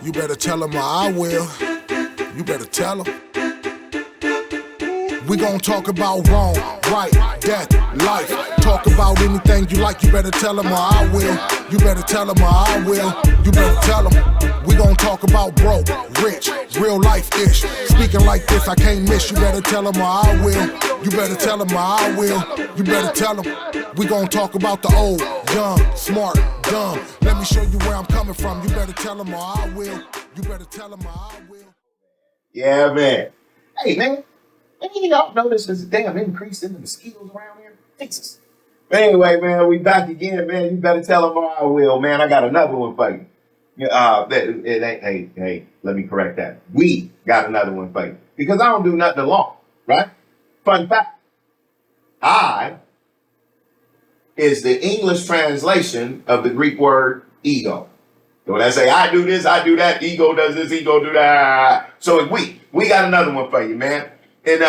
You better tell them or I will. You better tell them. We gon' talk about wrong, right, death, life. Talk about anything you like, you better tell them or I will. You better tell them or I will. You better tell them. We gon' talk about broke, rich, real life-ish. Speaking like this, I can't miss. You better tell them or I will. You better tell them or I will. You better tell them. We gon' talk about the old, young, smart, dumb. Let me show you where I'm coming from. You better tell them or I will. You better tell them or I will. Yeah, man. Hey, man. Any of y'all notice there's a damn increase in the mosquitoes around here? Jesus. But anyway, man, we back again, man. You better tell them or I will, man. I got another one for you. Hey, let me correct that. We got another one for you. Because I don't do nothing alone, right? Fun fact. I is the English translation of the Greek word ego. So when I say I do this, I do that, ego does this, ego do that. So we got another one for you, man. And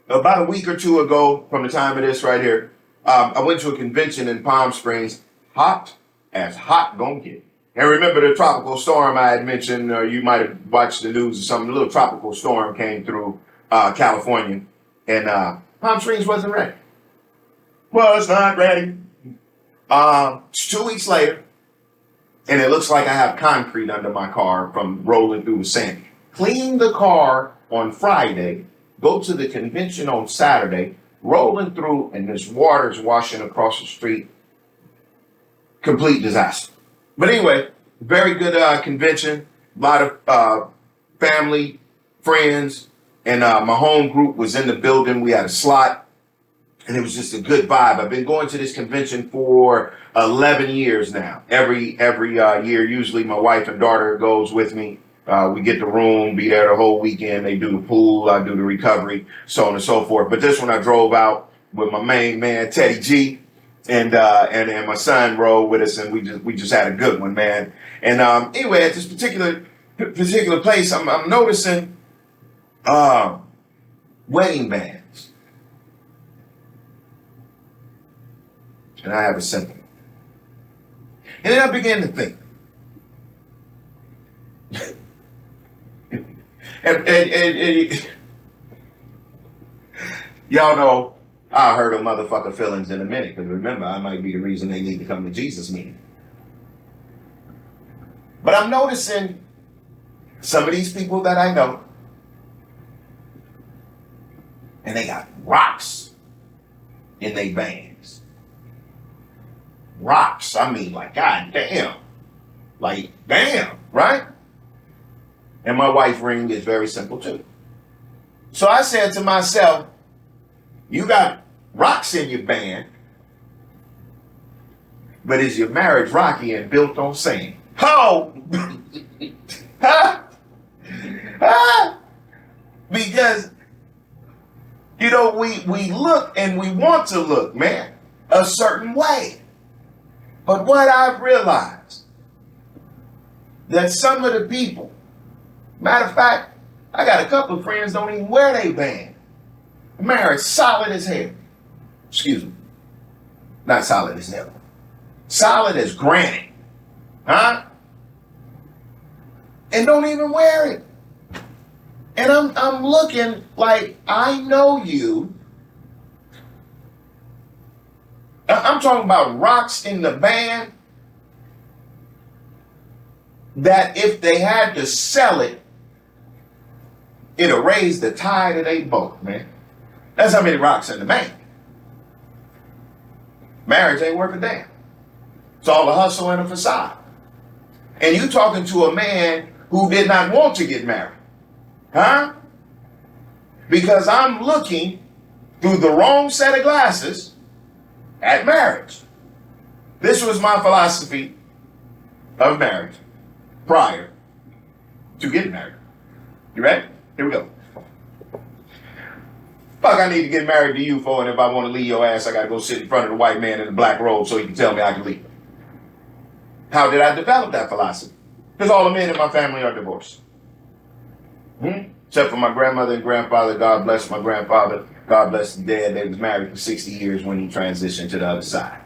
about a week or two ago, from the time of this right here, I went to a convention in Palm Springs, hot as hot gon' get. And remember the tropical storm I had mentioned, or you might have watched the news or something, a little tropical storm came through California, and Palm Springs wasn't ready. Was not ready. It's 2 weeks later, and it looks like I have concrete under my car from rolling through the sand. Clean the car on Friday, go to the convention on Saturday, rolling through, and this water's washing across the street. Complete disaster. But anyway, very good convention. A lot of family, friends, and my home group was in the building. We had a slot, and it was just a good vibe. I've been going to this convention for 11 years now. Every year, usually my wife and daughter goes with me. We get the room, be there the whole weekend. They do the pool, I do the recovery, so on and so forth. But this one I drove out with my main man, Teddy G, and my son rode with us, and we just had a good one, man. And anyway, at this particular place, I'm noticing wedding bands, and I have a sentiment. And then I began to think. And y'all know I'll hurt a motherfucker feelings in a minute, because remember, I might be the reason they need to come to Jesus meeting. But I'm noticing some of these people that I know, and they got rocks in their bands. Rocks, I mean, like, god damn. Like, damn, right? And my wife's ring is very simple too. So I said to myself, you got rocks in your band, but is your marriage rocky and built on sand? Oh! Huh? Huh? Because, you know, we look and we want to look, man, a certain way. But what I've realized, that some of the people, matter of fact, I got a couple of friends don't even wear their band. Married solid as hell. Excuse me. Not solid as hell. Solid as granite. Huh? And don't even wear it. And I'm looking like, I know you. I'm talking about rocks in the band that if they had to sell it, it'll raise the tide of their boat, man. That's how many rocks in the bank. Marriage ain't worth a damn. It's all a hustle and a facade. And you talking to a man who did not want to get married. Huh? Because I'm looking through the wrong set of glasses at marriage. This was my philosophy of marriage prior to getting married. You ready? Here we go. Fuck, I need to get married to you for, and if I want to leave your ass, I got to go sit in front of the white man in the black robe so he can tell me I can leave. How did I develop that philosophy? Because all the men in my family are divorced. Except for my grandmother and grandfather. God bless my grandfather. God bless the dad. They was married for 60 years when he transitioned to the other side.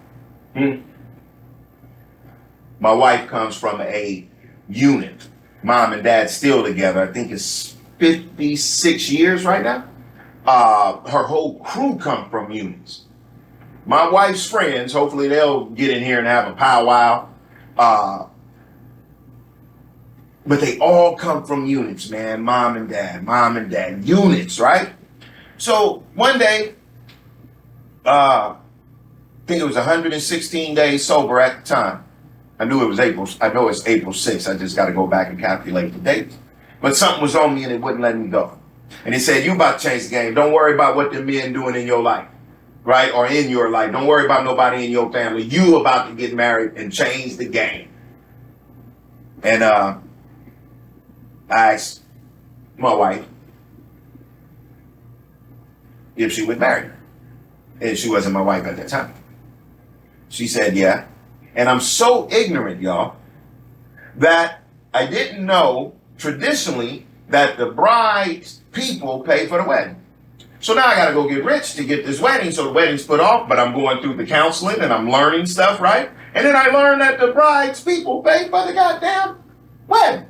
My wife comes from a unit Mom and dad still together. I think it's 56 years right now. Her whole crew come from Eunice. My wife's friends, hopefully they'll get in here and have a powwow. But they all come from units, man. Mom and dad, units, right? So one day, I think it was 116 days sober at the time. I knew it was April. I know it's April 6th. I just got to go back and calculate the dates. But something was on me and it wouldn't let me go. And he said, you about to change the game. Don't worry about what the men doing in your life, right? Or in your life. Don't worry about nobody in your family. You about to get married and change the game. And I asked my wife if she would marry her. And she wasn't my wife at that time. She said, yeah. And I'm so ignorant, y'all, that I didn't know traditionally that the bride's people pay for the wedding. So now I got to go get rich to get this wedding. So the wedding's put off, but I'm going through the counseling and I'm learning stuff, right? And then I learned that the bride's people pay for the goddamn wedding.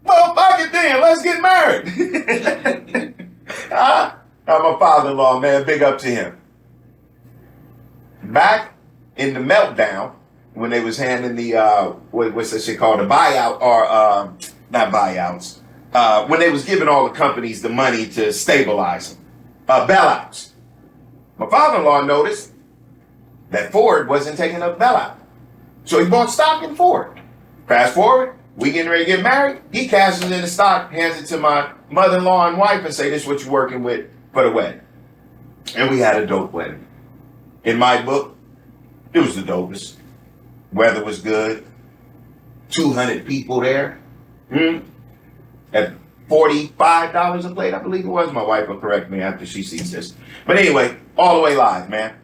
Well, fuck it then. Let's get married. I'm a father-in-law, man. Big up to him. Back in the meltdown, when they was handing the, what's that shit called? The buyout, or not buyouts. When they was giving all the companies the money to stabilize them. Bailouts. My father-in-law noticed that Ford wasn't taking up bailout. So he bought stock in Ford. Fast forward, we getting ready to get married. He cashes in the stock, hands it to my mother-in-law and wife and say, this is what you're working with for the wedding. And we had a dope wedding. In my book, it was the dopest. Weather was good. 200 people there. At $45 a plate, I believe it was. My wife will correct me after she sees this. But anyway, all the way live, man.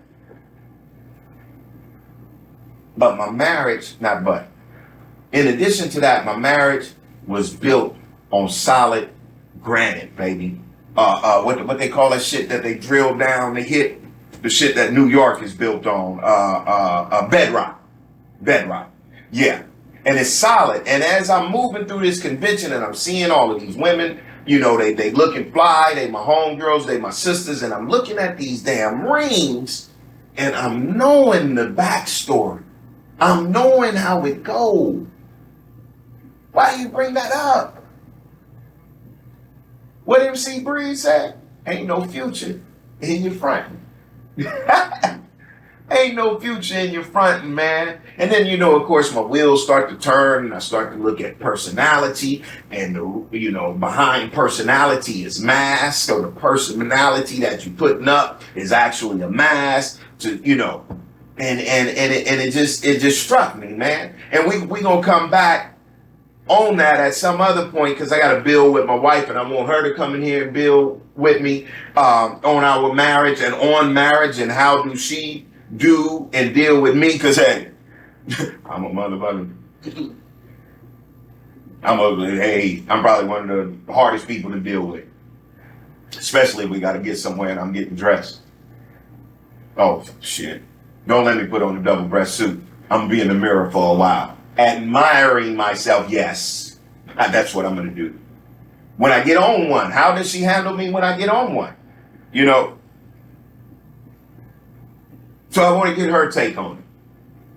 But my marriage, in addition to that, my marriage was built on solid granite, baby. What they call that shit that they drill down, they hit the shit that New York is built on, bedrock. Bedrock. Yeah. And it's solid. And as I'm moving through this convention and I'm seeing all of these women, you know, they looking fly, they my homegirls, they my sisters, and I'm looking at these damn rings and I'm knowing the backstory. I'm knowing how it goes. Why do you bring that up? What MC Breeze said? Ain't no future in your front. Ain't no future in your front, man. And then, you know, of course, my wheels start to turn and I start to look at personality. And, you know, behind personality is mask. So the personality that you're putting up is actually a mask to, you know. And it just struck me, man. And we gonna come back on that at some other point because I got to build with my wife and I want her to come in here and build with me on our marriage and on marriage and how do she do and deal with me because, hey, I'm a motherfucker. I'm probably one of the hardest people to deal with. Especially if we got to get somewhere and I'm getting dressed. Oh, shit. Don't let me put on a double breast suit. I'm going to be in the mirror for a while. Admiring myself, yes. That's what I'm going to do. When I get on one, how does she handle me when I get on one? You know? So I want to get her take on it.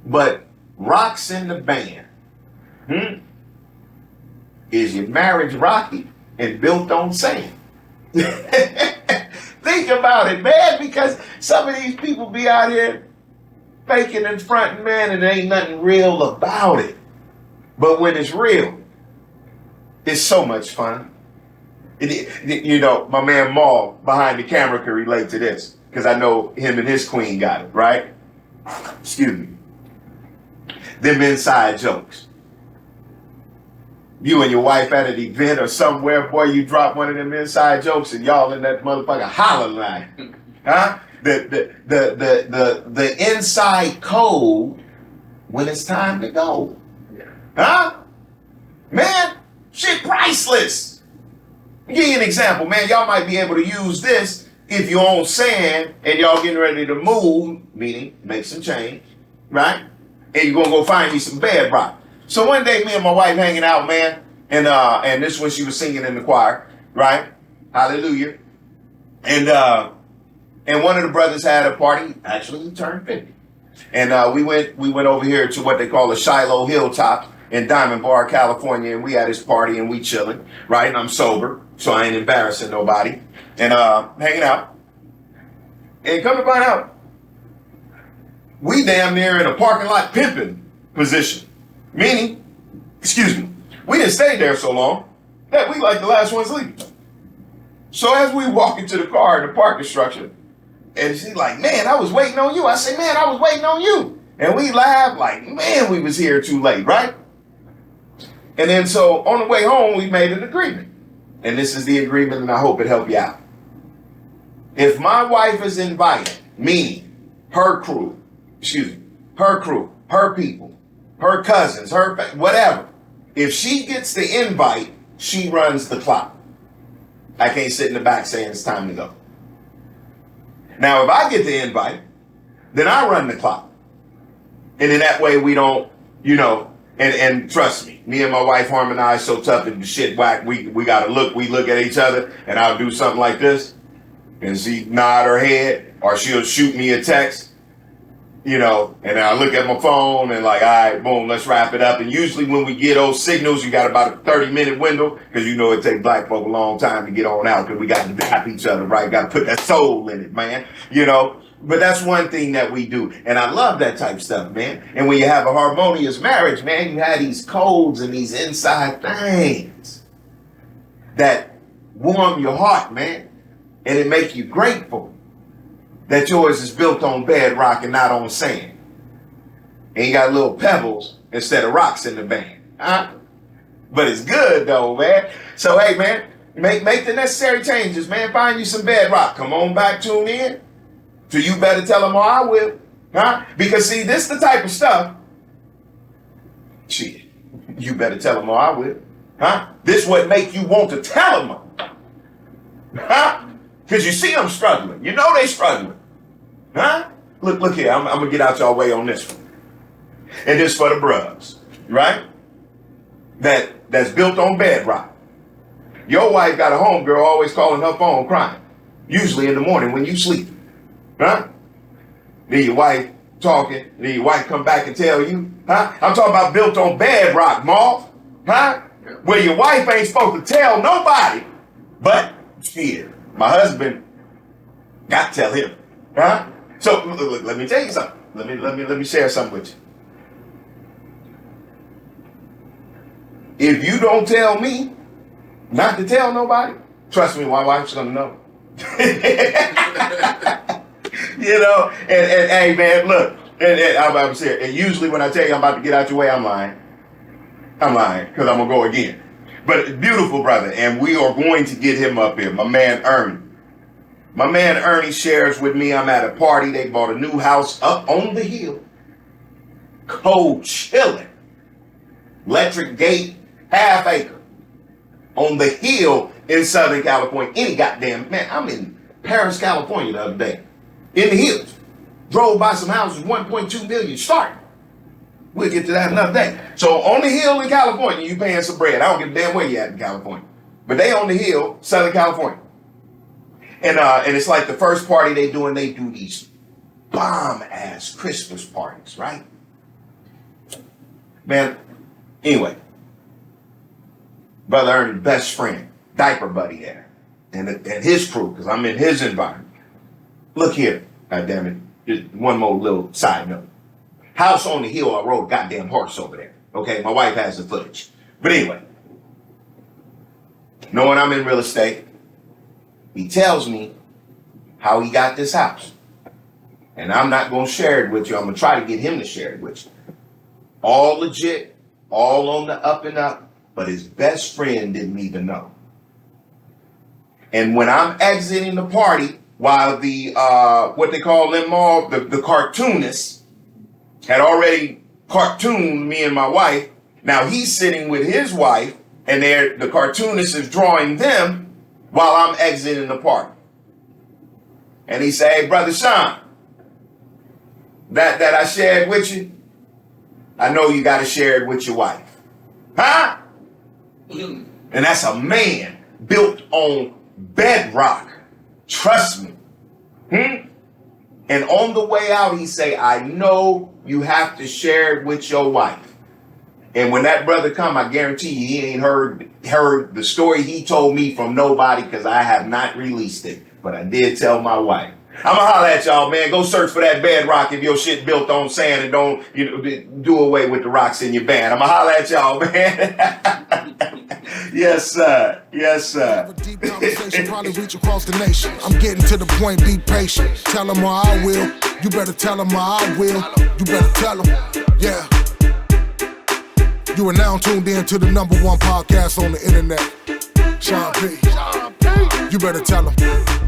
But rocks in the band. Is your marriage rocky and built on sand? Think about it, man, because some of these people be out here faking and fronting, man, and there ain't nothing real about it. But when it's real, it's so much fun. You know, my man Maul behind the camera can relate to this because I know him and his queen got it, right? Excuse me. Them inside jokes. You and your wife at an event or somewhere, boy, you drop one of them inside jokes and y'all in that motherfucker holler line. Huh? The inside code when it's time to go. Huh? Man, shit priceless. I'll give you an example, man. Y'all might be able to use this if you're on sand and y'all getting ready to move, meaning make some change, right? And you're going to go find me some bedrock. So one day, me and my wife hanging out, man, And this when she was singing in the choir, right? Hallelujah. And one of the brothers had a party. Actually, he turned 50. And we went over here to what they call the Shiloh Hilltop in Diamond Bar, California, and we had this party and we chilling, right? And I'm sober, so I ain't embarrassing nobody. And hanging out. And come to find out, we damn near in a parking lot pimping position. Meaning, excuse me, we didn't stay there so long that we like the last ones leaving. So as we walk into the car in the parking structure, and she's like, man, I was waiting on you. I say, man, I was waiting on you. And we laughed like, man, we was here too late, right? And then so on the way home, we made an agreement. And this is the agreement, and I hope it helped you out. If my wife is invited, meaning her crew, her people, her cousins, her whatever, if she gets the invite, she runs the clock. I can't sit in the back saying it's time to go. Now, if I get the invite, then I run the clock. And in that way, we don't, and trust me and my wife harmonize so tough that the shit whack, we got to we look at each other, and I'll do something like this, and she nod her head, or she'll shoot me a text, and I look at my phone and like, all right, boom, let's wrap it up. And usually when we get those signals, you got about a 30-minute window, because it takes black folk a long time to get on out, because we got to dap each other, right? Got to put that soul in it, man, But that's one thing that we do. And I love that type of stuff, man. And when you have a harmonious marriage, man, you have these codes and these inside things that warm your heart, man. And it make you grateful that yours is built on bedrock and not on sand. And you got little pebbles instead of rocks in the band. Huh? But it's good though, man. So hey, man, make the necessary changes, man. Find you some bedrock. Come on back, tune in. So you better tell them, or I will. Huh? Because see, this the type of stuff. Shit. You better tell them, or I will. Huh? This what make you want to tell them. Huh? Because you see them struggling. You know they struggling. Huh? Look here. I'm going to get out y'all way on this one. And this for the bros. Right? That's built on bedrock. Your wife got a homegirl always calling her phone crying. Usually in the morning when you sleep. Huh? Then your wife talking. Then your wife come back and tell you. Huh? I'm talking about built on bedrock, Moth. Huh? Where your wife ain't supposed to tell nobody. But shit, my husband got to tell him. Huh? So look, let me tell you something. Let me share something with you. If you don't tell me not to tell nobody, trust me, my wife's gonna know. And hey man, look, and I'm serious. And usually when I tell you I'm about to get out your way, I'm lying. Because I'm gonna go again. But beautiful brother, and we are going to get him up here, my man Ernie. My man Ernie shares with me, I'm at a party, they bought a new house up on the hill. Cold chilling. Electric gate, half acre. On the hill in Southern California. Any goddamn, man, I'm in Paris, California the other day. In the hills. Drove by some houses, 1.2 million starting. We'll get to that another day. So on the hill in California, you paying some bread. I don't give a damn where you at in California. But they on the hill, Southern California. And it's like the first party they do these bomb-ass Christmas parties, right? Man, anyway. Brother Ernie's best friend, diaper buddy there. And his crew, because I'm in his environment. Look here, goddammit. Just one more little side note. House on the hill, I rode a goddamn horse over there. Okay, my wife has the footage. But anyway, knowing I'm in real estate, he tells me how he got this house. And I'm not going to share it with you. I'm going to try to get him to share it with you. All legit, all on the up and up, but his best friend didn't even know. And when I'm exiting the party, while the, what they call them all, the cartoonists had already cartooned me and my wife. Now he's sitting with his wife, and the cartoonist is drawing them while I'm exiting the party. And he said, hey, Brother Sean, that I shared with you, I know you got to share it with your wife. Huh? And that's a man built on bedrock. Trust me. And on the way out, he say, I know you have to share it with your wife. And when that brother come, I guarantee you, he ain't heard the story he told me from nobody, because I have not released it. But I did tell my wife. I'ma holler at y'all, man. Go search for that bedrock if your shit built on sand, and don't do away with the rocks in your band. I'ma holler at y'all, man. Yes, sir. Yes, sir. Have a deep conversation, probably reach across the nation. I'm getting to the point, be patient. Tell them or I will. You better tell them or I will. You better tell them, yeah. You are now tuned in to the #1 podcast on the internet. Sean P. You better tell them.